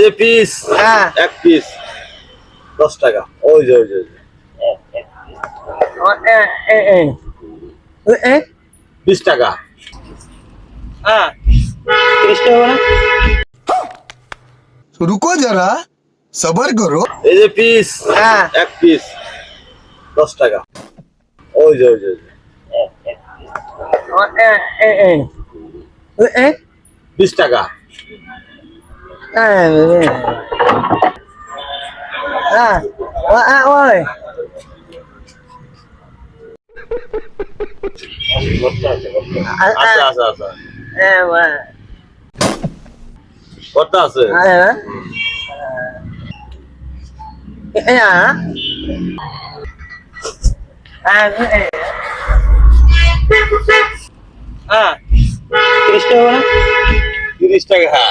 যে পিস, হ্যাঁ এক পিস 10 টাকা। ওই যে 20 টাকা। হ্যাঁ 30 টাকা না रुको जरा सबर करो। এই যে পিস, হ্যাঁ এক পিস 10 টাকা। ওই যে 20 টাকা। ওই আচ্ছা। কত আছে? হ্যাঁ 30 টাকা না 30 টাকা।